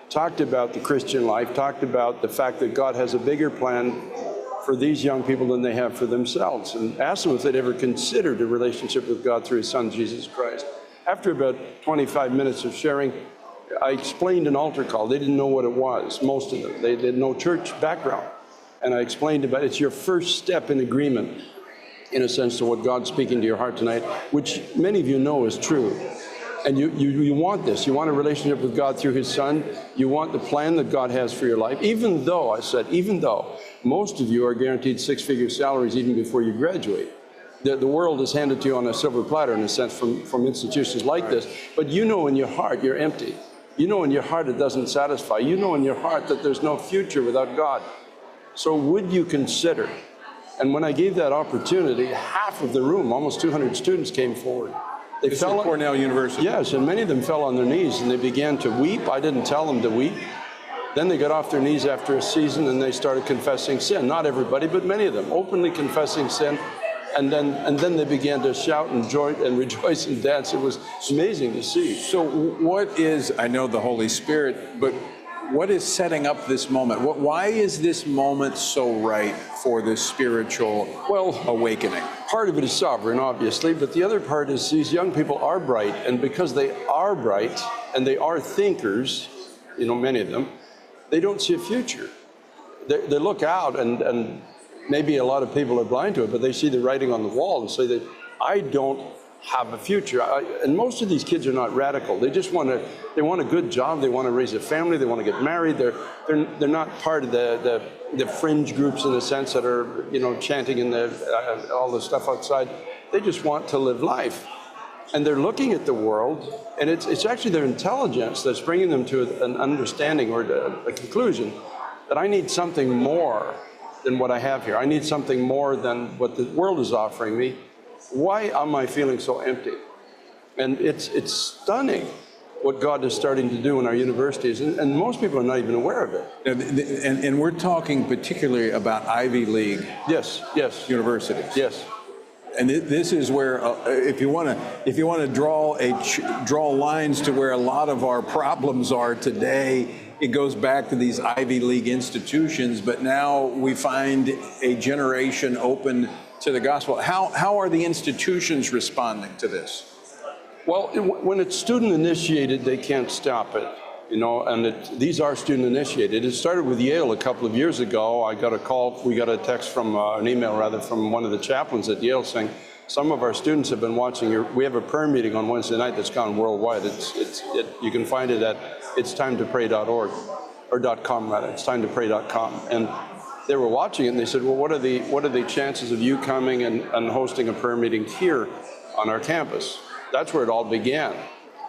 talked about the Christian life, talked about the fact that God has a bigger plan for these young people than they have for themselves, and asked them if they'd ever considered a relationship with God through his son, Jesus Christ. After about 25 minutes of sharing, I explained an altar call. They didn't know what it was, most of them. They had no church background. And I explained about it's your first step in agreement, in a sense, to what God's speaking to your heart tonight, which many of you know is true. And you want this. You want a relationship with God through his son. You want the plan that God has for your life. Even though, I said, even though most of you are guaranteed six-figure salaries even before you graduate. The world is handed to you on a silver platter, in a sense, from institutions like this. But you know in your heart you're empty. You know in your heart it doesn't satisfy. You know in your heart that there's no future without God. So would you consider? And when I gave that opportunity, half of the room, almost 200 students, came forward. They fell at Cornell University. Yes, and many of them fell on their knees and they began to weep. I didn't tell them to weep. Then they got off their knees after a season and they started confessing sin. Not everybody, but many of them, openly confessing sin. And then they began to shout and joy and rejoice and dance. It was amazing to see. So what is, I know the Holy Spirit, but what is setting up this moment? Why is this moment so right for this spiritual awakening? Part of it is sovereign, obviously, but the other part is these young people are bright, and because they are bright and they are thinkers, you know, many of them, they don't see a future. They look out, and maybe a lot of people are blind to it, but they see the writing on the wall and say that I don't have a future. And most of these kids are not radical. They just want a good job. They want to raise a family. They want to get married. They're not part of the fringe groups, in a sense, that are, you know, chanting in all the stuff outside. They just want to live life. And they're looking at the world, and it's actually their intelligence that's bringing them to an understanding or a conclusion that I need something more than what I have here. I need something more than what the world is offering me. Why am I feeling so empty? And it's stunning what God is starting to do in our universities, and most people are not even aware of it. And we're talking particularly about Ivy League universities. Yes. And this is where, if you want to draw lines to where a lot of our problems are today, it goes back to these Ivy League institutions, but now we find a generation open to the gospel. How are the institutions responding to this? Well, when it's student initiated, they can't stop it, and these are student initiated. It started with Yale a couple of years ago. I got a call, we got a text from, an email rather, from one of the chaplains at Yale saying, some of our students have been watching we have a prayer meeting on Wednesday night that's gone worldwide. You can find it at itstimetopray.org, or .com rather, itstimetopray.com. And they were watching it and they said, well, what are the chances of you coming and hosting a prayer meeting here on our campus? That's where it all began.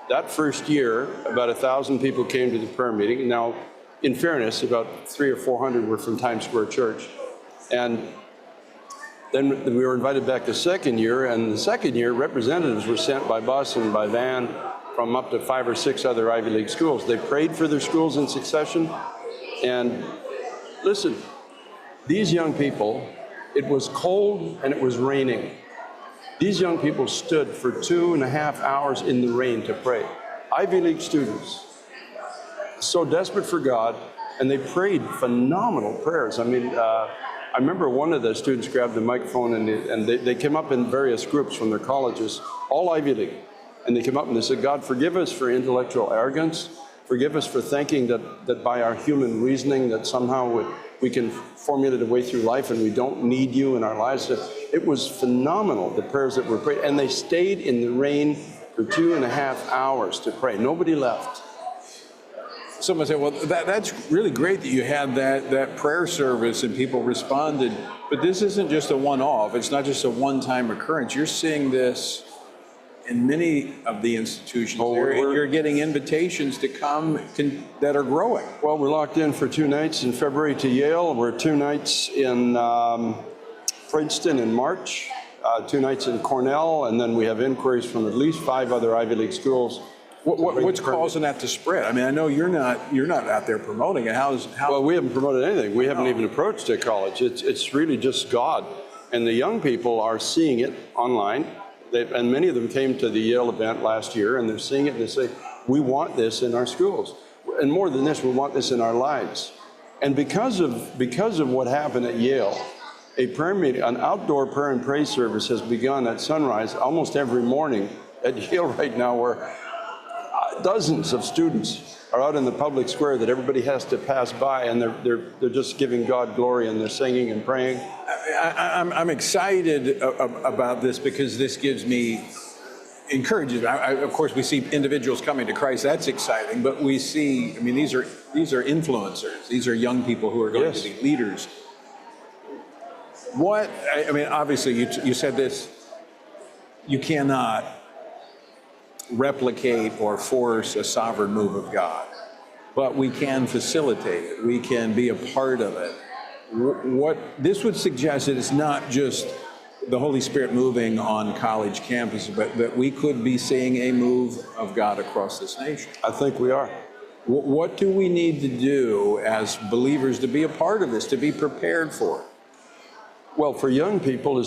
That first year, about 1,000 people came to the prayer meeting. Now, in fairness, about 300 or 400 were from Times Square Church. And then we were invited back the second year, and the second year, representatives were sent by bus and by van from up to 5 or 6 other Ivy League schools. They prayed for their schools in succession. And listen, these young people, it was cold and it was raining. These young people stood for 2.5 hours in the rain to pray. Ivy League students, so desperate for God, and they prayed phenomenal prayers. I mean, I remember one of the students grabbed the microphone and they came up in various groups from their colleges, all Ivy League. And they came up and they said, God, forgive us for intellectual arrogance. Forgive us for thinking that by our human reasoning that somehow we can formulate a way through life and we don't need you in our lives. It was phenomenal, the prayers that were prayed. And they stayed in the rain for 2.5 hours to pray. Nobody left. Someone said, well, that's really great that you had that prayer service and people responded, but this isn't just a one-off. It's not just a one-time occurrence. You're seeing this in many of the institutions. You're getting invitations to come that are growing. Well, we're locked in for 2 nights in February to Yale. We're 2 nights in Princeton in March, 2 nights in Cornell, and then we have inquiries from at least 5 other Ivy League schools. What's causing that to spread? I mean, I know you're not out there promoting it. Well, we haven't promoted anything. We haven't even approached a college. It's really just God. And the young people are seeing it online. And many of them came to the Yale event last year, and they're seeing it and they say, we want this in our schools. And more than this, we want this in our lives. And because of what happened at Yale, a prayer meeting, an outdoor prayer and praise service has begun at sunrise almost every morning at Yale right now, where dozens of students are out in the public square that everybody has to pass by, and they're just giving God glory, and they're singing and praying. I'm excited about this because this gives me encouragement. Of course, we see individuals coming to Christ. That's exciting, but we see, I mean, these are influencers. These are young people who are going to be leaders. I mean, obviously, you said this. You cannot replicate or force a sovereign move of God, but we can facilitate it. We can be a part of it. What this would suggest that it's not just the Holy Spirit moving on college campuses, but that we could be seeing a move of God across this nation. I think we are. What do we need to do as believers to be a part of this, to be prepared for it? Well, for young people,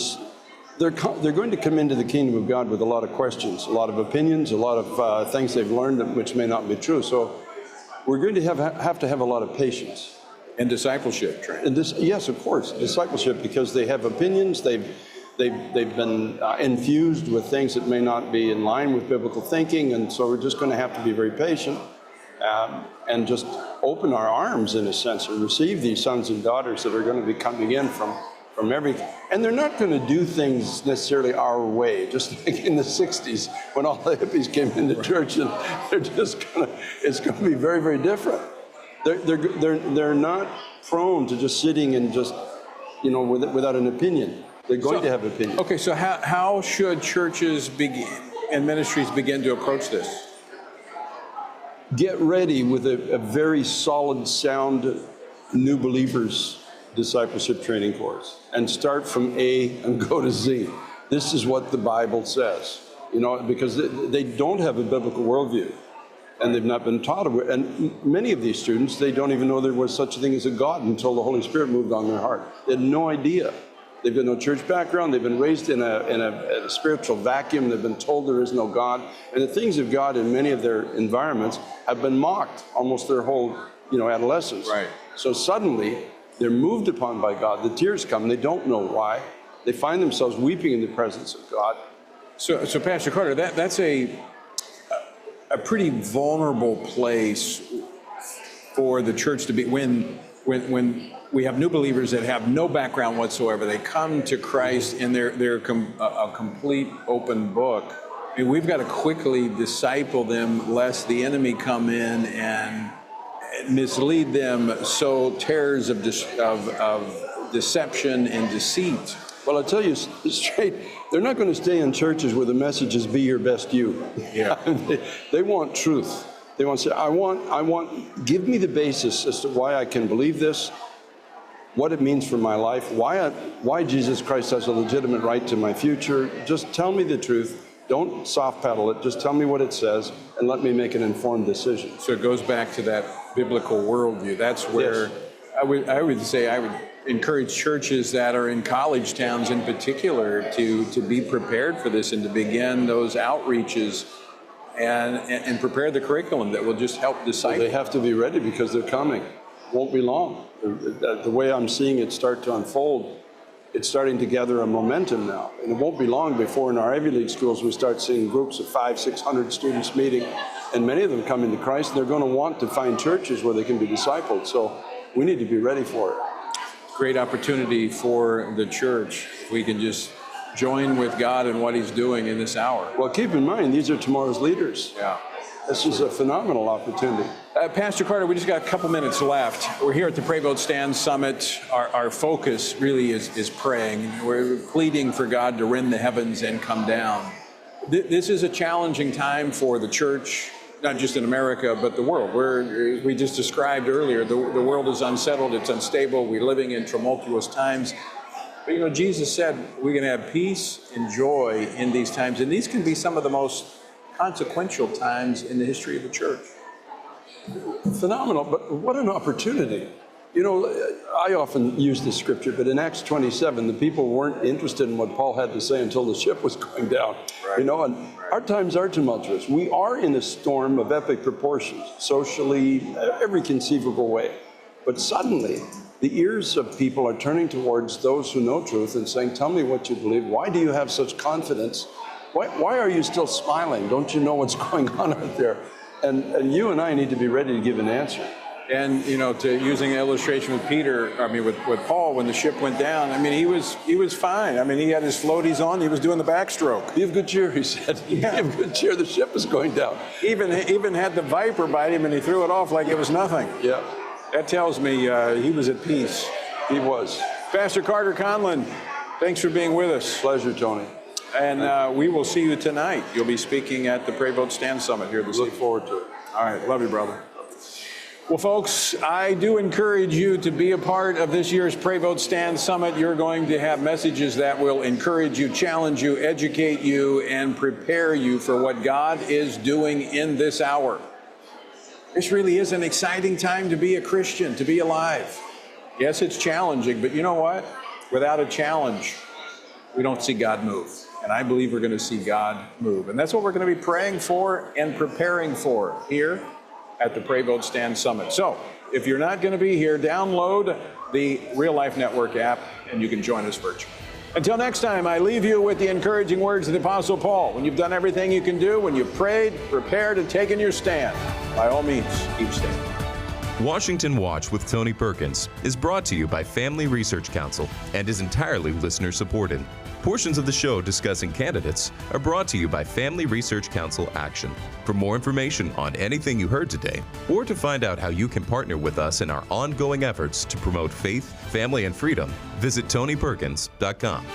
they're going to come into the kingdom of God with a lot of questions, a lot of opinions, a lot of things they've learned which may not be true. So we're going to have to have a lot of patience. And discipleship training. Yes, of course, discipleship, because they have opinions. They've been infused with things that may not be in line with biblical thinking, and so we're just going to have to be very patient and just open our arms, in a sense, and receive these sons and daughters that are going to be coming in from everything. And they're not going to do things necessarily our way, just like in the 60s when all the hippies came into church, and it's going to be very, very different. They're not prone to just sitting and just, without an opinion. They're going to have opinions. Okay, so how should churches and ministries begin to approach this? Get ready with a very solid, sound new believers discipleship training course, and start from A and go to Z. This is what the Bible says, because they don't have a biblical worldview. And they've not been taught it. And many of these students, they don't even know there was such a thing as a God until the Holy Spirit moved on their heart. They had no idea. They've got no church background. They've been raised in a spiritual vacuum. They've been told there is no God. And the things of God in many of their environments have been mocked almost their whole adolescents. Right. So suddenly, they're moved upon by God. The tears come. They don't know why. They find themselves weeping in the presence of God. So Pastor Carter, that's a pretty vulnerable place for the church to be when we have new believers that have no background whatsoever. They come to Christ and they're a complete open book. I mean, we've got to quickly disciple them lest the enemy come in and mislead them, sow tares of deception and deceit. Well, I'll tell you straight, they're not going to stay in churches where the message is be your best you. Yeah. They want truth. They want to say, give me the basis as to why I can believe this, what it means for my life, why Jesus Christ has a legitimate right to my future. Just tell me the truth. Don't soft pedal it. Just tell me what it says and let me make an informed decision. So it goes back to that biblical worldview. That's where yes. I would encourage churches that are in college towns in particular to be prepared for this and to begin those outreaches and prepare the curriculum that will just help disciple. Well, they have to be ready because they're coming. Won't be long. The way I'm seeing it start to unfold, it's starting to gather a momentum now. And it won't be long before in our Ivy League schools we start seeing groups of 500-600 students meeting, and many of them come into Christ, and they're going to want to find churches where they can be discipled. So we need to be ready for it. Great opportunity for the church. We can just join with God in what he's doing in this hour. Well, keep in mind, these are tomorrow's leaders. Yeah. This is a phenomenal opportunity. Pastor Carter, we just got a couple minutes left. We're here at the Pray Vote Stand Summit. Our focus really is praying. We're pleading for God to rend the heavens and come down. This is a challenging time for the church, not just in America, but the world. We just described earlier, the world is unsettled, it's unstable, we're living in tumultuous times. But Jesus said we're going to have peace and joy in these times, and these can be some of the most consequential times in the history of the church. Phenomenal, but what an opportunity. I often use this scripture, but in Acts 27, the people weren't interested in what Paul had to say until the ship was going down. Right. And our times are tumultuous. We are in a storm of epic proportions, socially, every conceivable way. But suddenly, the ears of people are turning towards those who know truth and saying, tell me what you believe. Why do you have such confidence? Why are you still smiling? Don't you know what's going on out there? And you and I need to be ready to give an answer. And, to using an illustration with Paul, when the ship went down, he was fine. He had his floaties on, he was doing the backstroke. Be of good cheer, he said. Yeah. Be of good cheer, the ship is going down. Even had the viper bite him and he threw it off like it was nothing. Yeah. That tells me he was at peace. He was. Pastor Carter Conlon, thanks for being with us. Pleasure, Tony. And we will see you tonight. You'll be speaking at the Pray Vote Stand Summit here this evening. Look forward to it. All right. Love you, brother. Well, folks, I do encourage you to be a part of this year's Pray Vote Stand Summit. You're going to have messages that will encourage you, challenge you, educate you, and prepare you for what God is doing in this hour. This really is an exciting time to be a Christian, to be alive. Yes, it's challenging, but you know what? Without a challenge, we don't see God move. And I believe we're going to see God move. And that's what we're going to be praying for and preparing for here at the Pray Vote Stand Summit. So if you're not going to be here, download the Real Life Network app and you can join us virtually. Until next time, I leave you with the encouraging words of the Apostle Paul. When you've done everything you can do, when you've prayed, prepared, and taken your stand, by all means, keep standing. Washington Watch with Tony Perkins is brought to you by Family Research Council and is entirely listener-supported. Portions of the show discussing candidates are brought to you by Family Research Council Action. For more information on anything you heard today, or to find out how you can partner with us in our ongoing efforts to promote faith, family, and freedom, visit TonyPerkins.com.